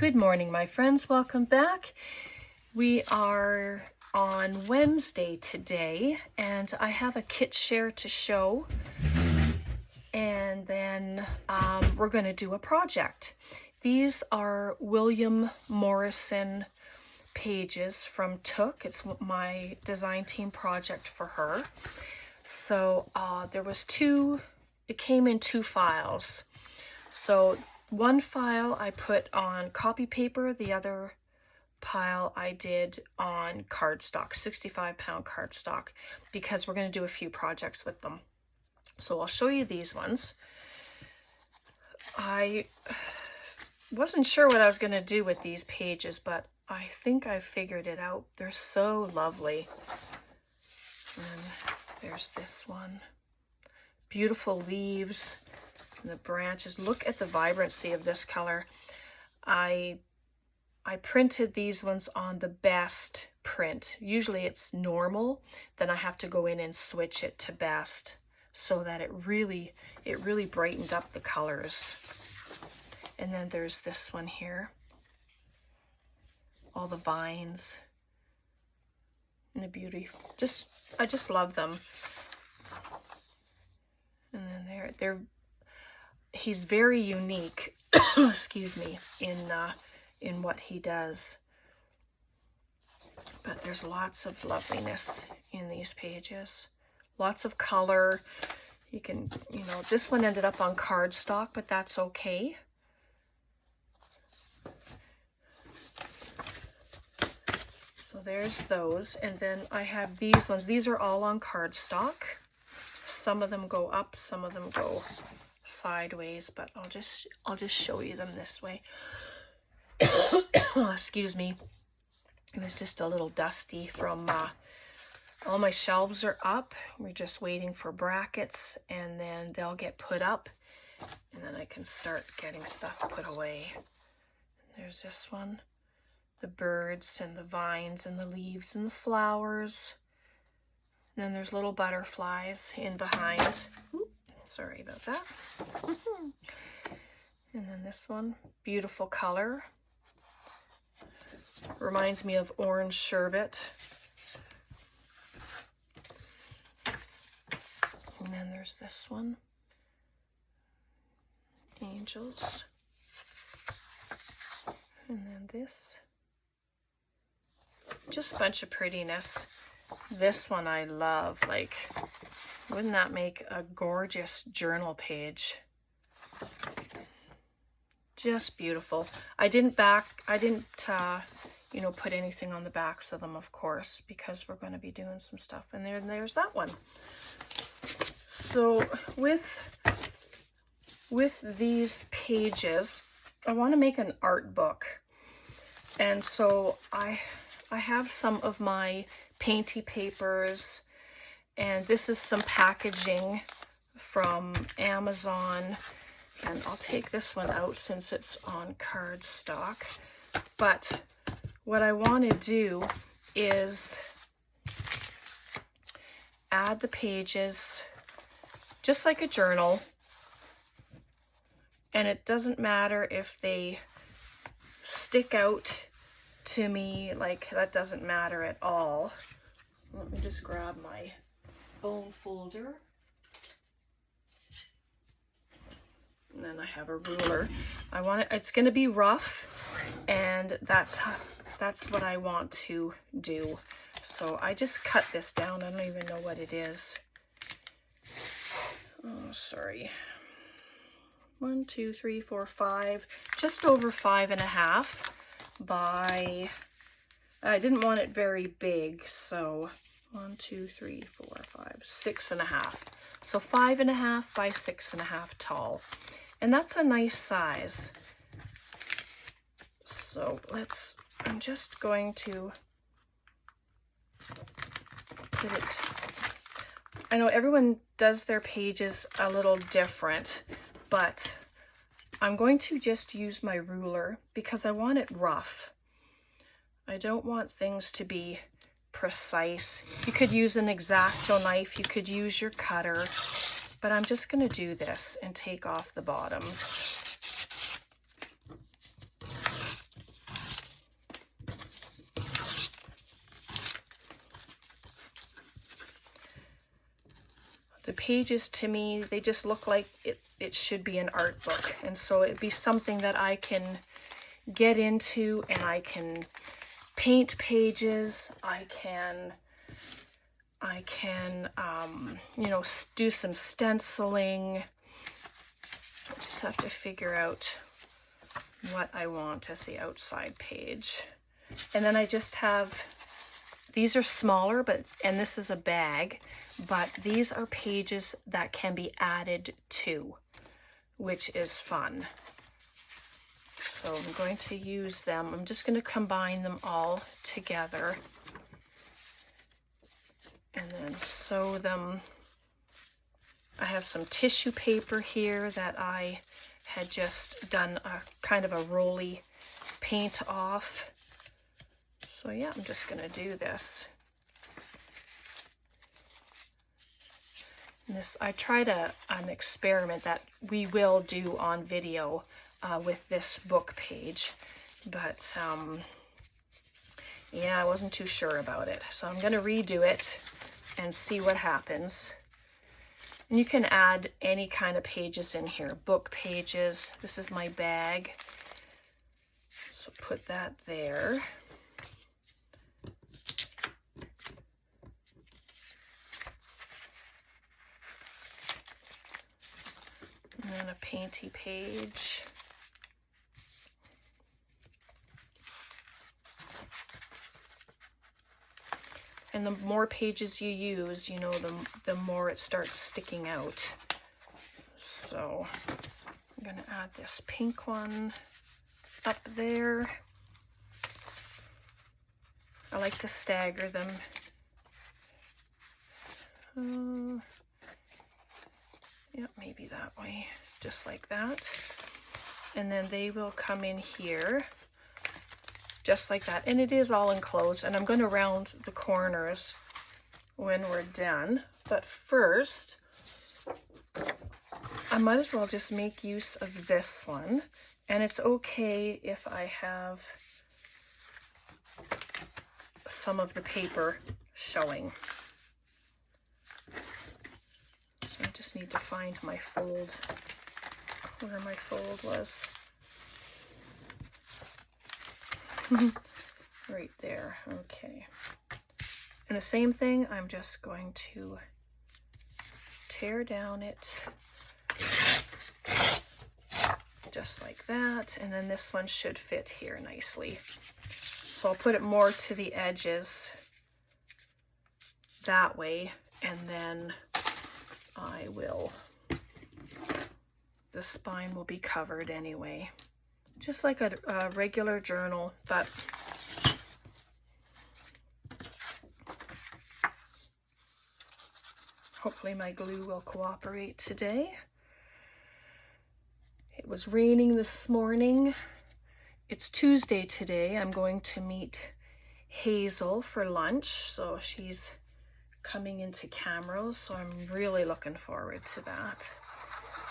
Good morning, my friends. Welcome back. We are on Wednesday today, and I have a kit share to show, and then we're going to do a project. These are William Morrison pages from Took. It's my design team project for her. So there was it came in two files. So one file I put on copy paper, the other pile I did on cardstock, 65-pound cardstock, because we're going to do a few projects with them. So I'll show you these ones. I wasn't sure what I was going to do with these pages, but I think I figured it out. They're so lovely. And there's this one. Beautiful leaves. And the branches. Look at the vibrancy of this color. I printed these ones on the best print. Usually it's normal, then I have to go in and switch it to best so that it really brightened up the colors. And then there's this one here. All the vines and the beauty. I just love them. And then he's very unique, excuse me, in what he does. But there's lots of loveliness in these pages. Lots of color. You can, this one ended up on cardstock, but that's okay. So there's those. And then I have these ones. These are all on cardstock. Some of them go up, some of them go sideways, but I'll just show you them this way. Excuse me. It was just a little dusty from all my shelves are up. We're just waiting for brackets, and then they'll get put up, and then I can start getting stuff put away. There's this one. The birds and the vines and the leaves and the flowers. And then there's little butterflies in behind. Ooh, sorry about that. And then this one, beautiful color. Reminds me of orange sherbet. And then there's this one. Angels. And then this. Just a bunch of prettiness. This one I love. Like, wouldn't that make a gorgeous journal page? Just beautiful. I didn't put anything on the backs of them, of course, because we're going to be doing some stuff. And there's that one. So with these pages, I want to make an art book. And so I have some of my painty papers, and this is some packaging from Amazon, and I'll take this one out since it's on cardstock. But what I want to do is add the pages just like a journal, and it doesn't matter if they stick out to me, like, that doesn't matter at all. Let me just grab my bone folder. And then I have a ruler. It's going to be rough, and that's what I want to do. So I just cut this down. I don't even know what it is. Oh, sorry. 1, 2, 3, 4, 5. Just over 5.5 by, I didn't want it very big, so 1, 2, 3, 4, 5, 6.5. So 5.5 by 6.5 tall. And that's a nice size. So I'm just going to put it, I know everyone does their pages a little different, but I'm going to just use my ruler because I want it rough. I don't want things to be precise. You could use an X-Acto knife, you could use your cutter, but I'm just going to do this and take off the bottoms. pages to me, they just look like it should be an art book. And so it'd be something that I can get into, and I can paint pages. I can you know, do some stenciling. I just have to figure out what I want as the outside page. And then I just have, these are smaller, and this is a bag, but these are pages that can be added to, which is fun. So I'm going to use them. I'm just going to combine them all together and then sew them. I have some tissue paper here that I had just done a kind of a rolly paint off. So yeah, I'm just going to do this. And this, I tried an experiment that we will do on video with this book page, but yeah, I wasn't too sure about it. So I'm going to redo it and see what happens. And you can add any kind of pages in here, book pages. This is my bag, so put that there. And then a painty page. And the more pages you use, you know, the more it starts sticking out. So I'm going to add this pink one up there. I like to stagger them. Yeah, maybe that way, just like that. And then they will come in here, just like that. And it is all enclosed, and I'm going to round the corners when we're done. But first, I might as well just make use of this one. And it's okay if I have some of the paper showing. So I just need to find my fold, where my fold was. Right there, okay. And the same thing, I'm just going to tear down it, just like that, and then this one should fit here nicely. So I'll put it more to the edges that way, and then I will, the spine will be covered anyway. Just like a regular journal, but hopefully my glue will cooperate today. It was raining this morning. It's Tuesday today. I'm going to meet Hazel for lunch, so she's coming into Camrose, so I'm really looking forward to that.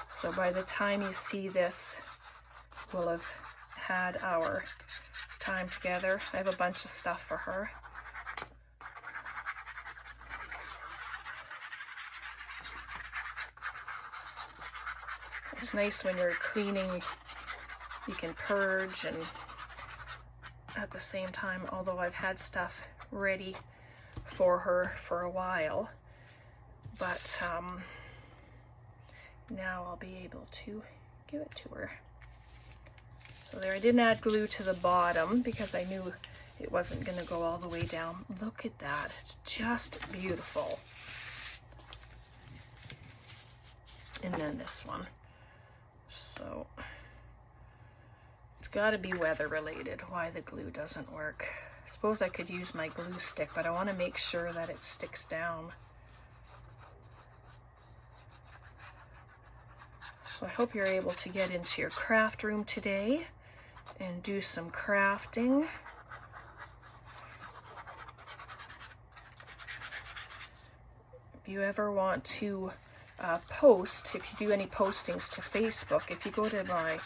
So by the time you see this, we'll have had our time together. I have a bunch of stuff for her. It's nice when you're cleaning, you can purge and at the same time, although I've had stuff ready for her for a while, but now I'll be able to give it to her. So there, I didn't add glue to the bottom because I knew it wasn't going to go all the way down. Look at that, it's just beautiful. And then this one. So it's got to be weather related why the glue doesn't work. I suppose I could use my glue stick, but I want to make sure that it sticks down. So I hope you're able to get into your craft room today and do some crafting. If you ever want to post, if you do any postings to Facebook, if you go to my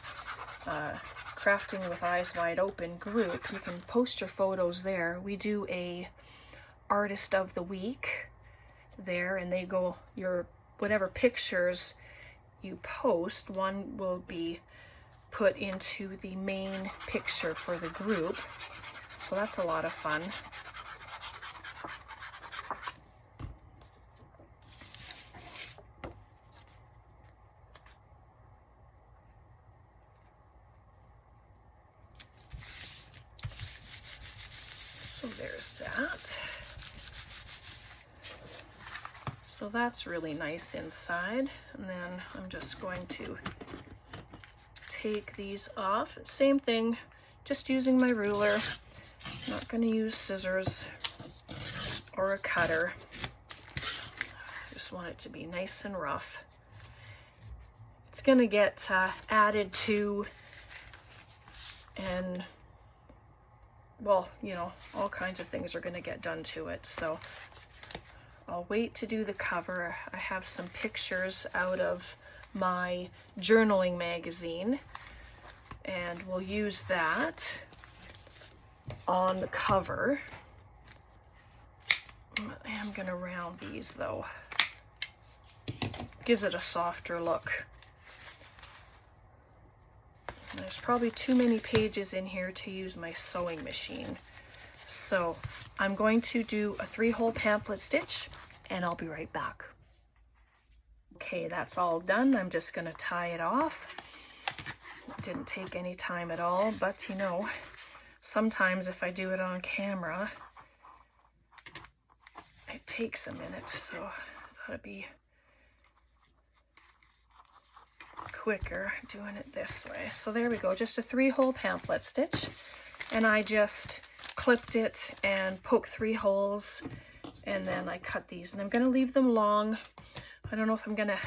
Crafting with Eyes Wide Open group, you can post your photos there. We do a Artist of the Week there, and they go, your whatever pictures you post, one will be put into the main picture for the group. So that's a lot of fun. So there's that. So that's really nice inside. And then I'm just going to take these off. Same thing, just using my ruler. Not going to use scissors or a cutter. Just want it to be nice and rough. It's going to get added to, and well, you know, all kinds of things are going to get done to it. So I'll wait to do the cover. I have some pictures out of my journaling magazine, and we'll use that on the cover. I am going to round these though. Gives it a softer look. There's probably too many pages in here to use my sewing machine. So I'm going to do a 3-hole pamphlet stitch, and I'll be right back. Okay, that's all done. I'm just going to tie it off. It didn't take any time at all, but you know, sometimes if I do it on camera, it takes a minute, so I thought it'd be quicker doing it this way. So there we go, just a 3-hole pamphlet stitch, and I just clipped it and poked 3 holes, and then I cut these, and I'm going to leave them long. I don't know if I'm going to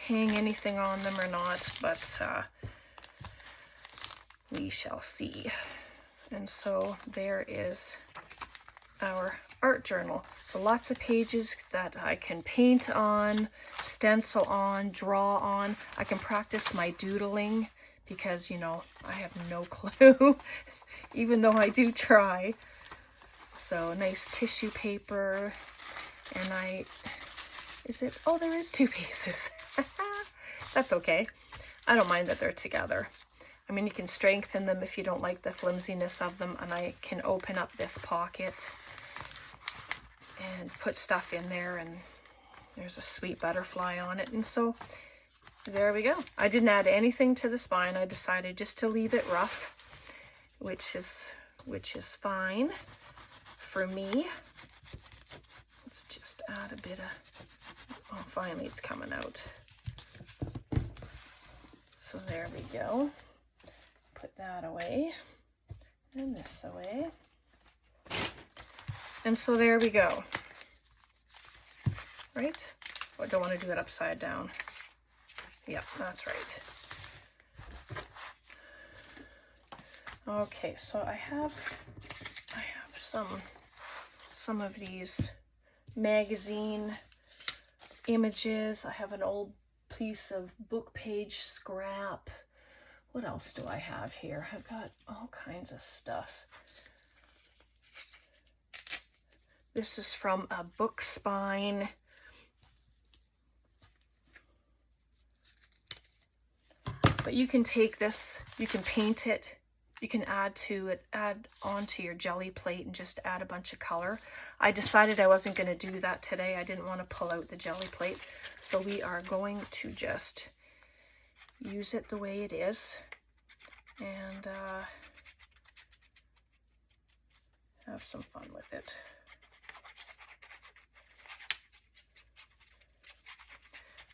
hang anything on them or not, but we shall see. And so there is our art journal. So lots of pages that I can paint on, stencil on, draw on. I can practice my doodling because, you know, I have no clue, even though I do try. So nice tissue paper, and oh, there is 2 pieces. That's okay. I don't mind that they're together. I mean, you can strengthen them if you don't like the flimsiness of them, and I can open up this pocket and put stuff in there, and there's a sweet butterfly on it. And so there we go. I didn't add anything to the spine. I decided just to leave it rough, which is fine for me. Let's just add a bit of, oh, finally it's coming out. So there we go. Put that away, and this away. And so there we go. Right? Oh, I don't want to do it upside down. Yep, that's right. Okay, so I have some of these magazine images. I have an old piece of book page scrap. What else do I have here? I've got all kinds of stuff. This is from a book spine. But you can take this, you can paint it, you can add onto your jelly plate and just add a bunch of color. I decided I wasn't going to do that today. I didn't want to pull out the jelly plate. So we are going to just use it the way it is, and have some fun with it.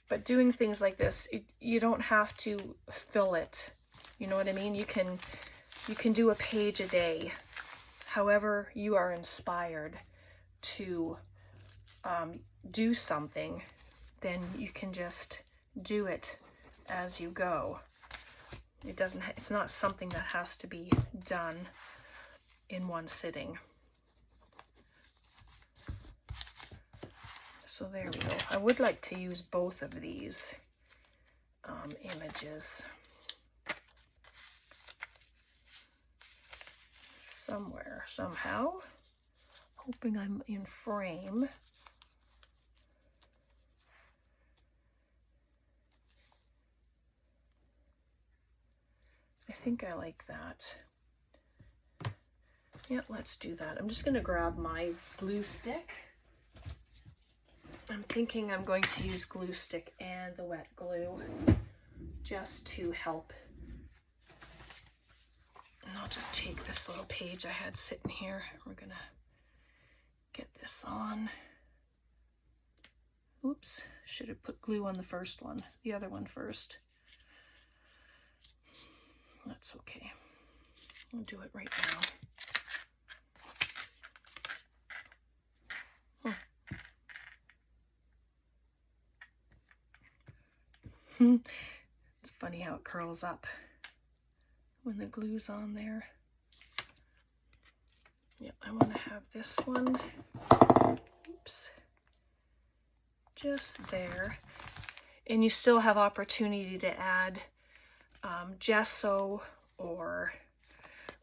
But doing things like this, you don't have to fill it. You know what I mean? You can do a page a day. However you are inspired to do something, then you can just do it as you go. It's not something that has to be done in one sitting. So there we go. I would like to use both of these images somewhere, somehow. Hoping I'm in frame. think I like that. Yeah, let's do that. I'm just going to grab my glue stick. I'm thinking I'm going to use glue stick and the wet glue just to help. And I'll just take this little page I had sitting here. We're going to get this on. Oops, should have put glue on the first one, the other one first. That's okay. I'll do it right now. It's funny how it curls up when the glue's on there. Yeah, I want to have this one. Oops. Just there. And you still have opportunity to add gesso or,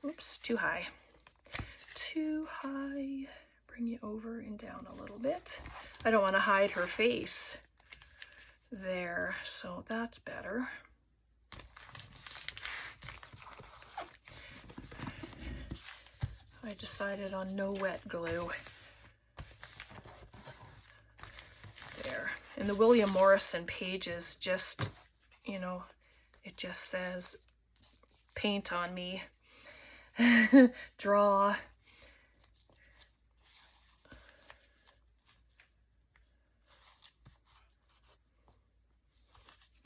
oops, too high. Too high. Bring you over and down a little bit. I don't want to hide her face there, so that's better. I decided on no wet glue. There. And the William Morrison pages just, you know, it just says, paint on me, draw.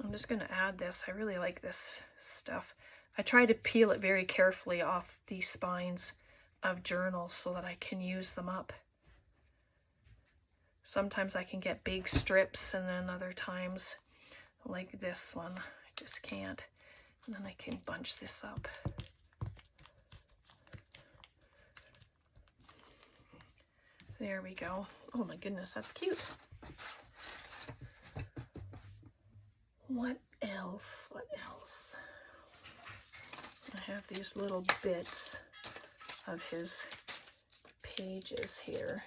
I'm just going to add this. I really like this stuff. I try to peel it very carefully off these spines of journals so that I can use them up. Sometimes I can get big strips, and then other times, like this one, I just can't. And then I can bunch this up. There we go. Oh my goodness, that's cute. What else? What else? I have these little bits of his pages here.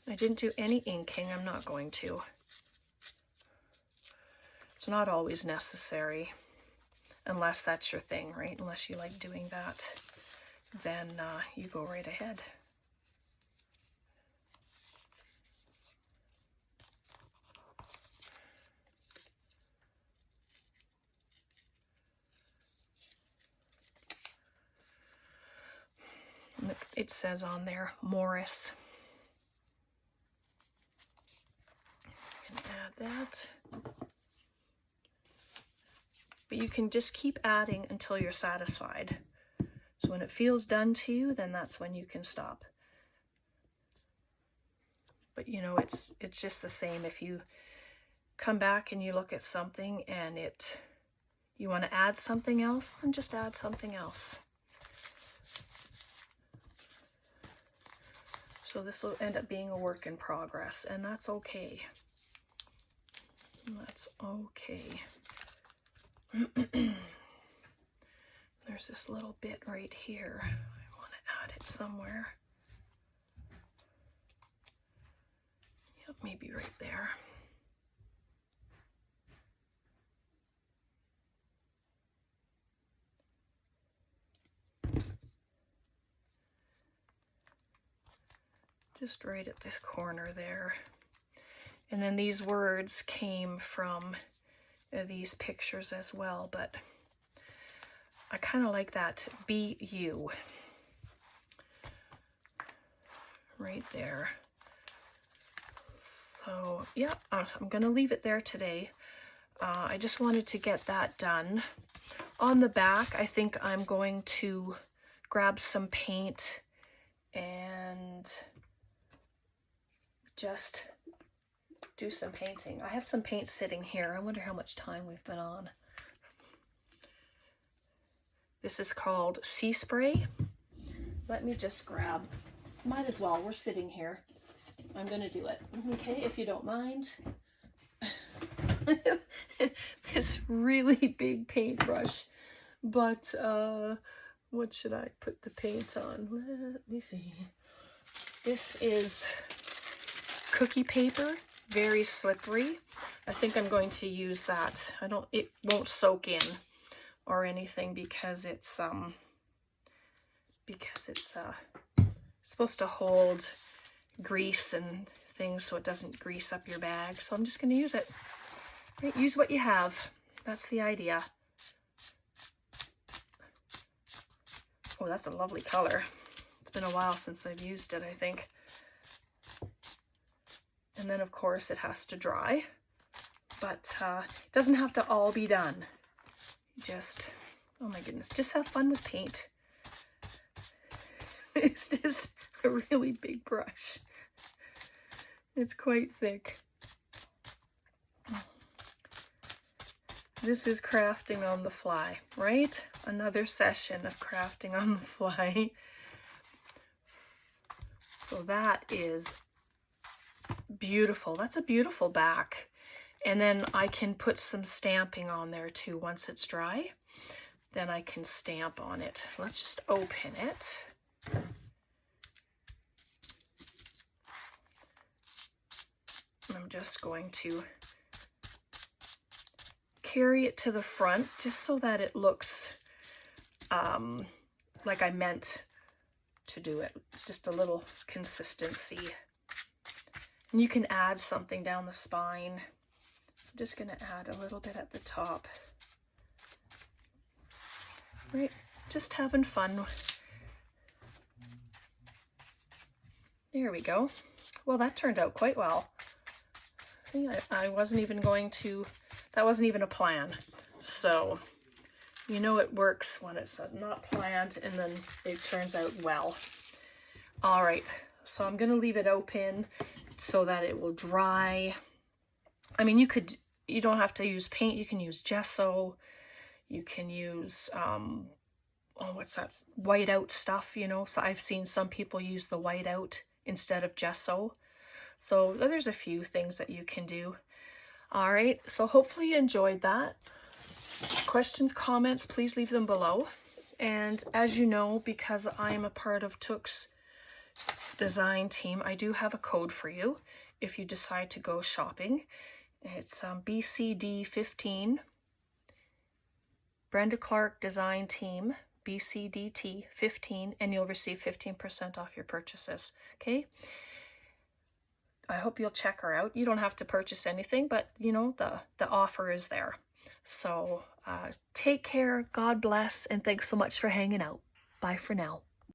I didn't do any inking. I'm not going to. It's not always necessary, unless that's your thing, right? Unless you like doing that, then you go right ahead. It says on there, Morris. Add that. But you can just keep adding until you're satisfied. So when it feels done to you, then that's when you can stop. But you know, it's just the same. If you come back and you look at something and you want to add something else, then just add something else. So this will end up being a work in progress, and that's okay. That's okay. There's this little bit right here. I want to add it somewhere. Yep, maybe right there. Just right at this corner there. And then these words came from these pictures as well, but I kind of like that, be you, right there. So yeah, I'm gonna leave it there today. I just wanted to get that done. On the back, I think I'm going to grab some paint and just do some painting. I have some paint sitting here. I wonder how much time we've been on. This is called Sea Spray. Let me just grab, might as well, we're sitting here. I'm gonna do it, okay, if you don't mind. This really big paintbrush, but what should I put the paint on? Let me see. This is cookie paper, very slippery. I think I'm going to use that. It won't soak in or anything because it's supposed to hold grease and things so it doesn't grease up your bag. So I'm just going to use it. Right, use what you have. That's the idea. Oh, that's a lovely color. It's been a while since I've used it, I think. And then, of course, it has to dry. But it doesn't have to all be done. Just, oh my goodness, just have fun with paint. It's just a really big brush. It's quite thick. This is crafting on the fly, right? Another session of crafting on the fly. So that is beautiful. That's a beautiful back. And then I can put some stamping on there too once it's dry. Then I can stamp on it. Let's just open it. I'm just going to carry it to the front just so that it looks like I meant to do it. It's just a little consistency. And you can add something down the spine. I'm just going to add a little bit at the top. Right, just having fun. There we go. Well, that turned out quite well. I wasn't even going to, that wasn't even a plan. So, you know it works when it's not planned and then it turns out well. All right, so I'm gonna leave it open so that it will dry. I mean, you don't have to use paint. You can use gesso. You can use, oh, what's that? Whiteout stuff, you know. So I've seen some people use the whiteout instead of gesso. So there's a few things that you can do. All right, so hopefully you enjoyed that. Questions, comments, please leave them below. And as you know, because I'm a part of Took's design team, I do have a code for you if you decide to go shopping. It's BCD15, Brenda Clark Design Team, BCDT15, and you'll receive 15% off your purchases, okay? I hope you'll check her out. You don't have to purchase anything, but you know, the offer is there. So take care, God bless, and thanks so much for hanging out. Bye for now.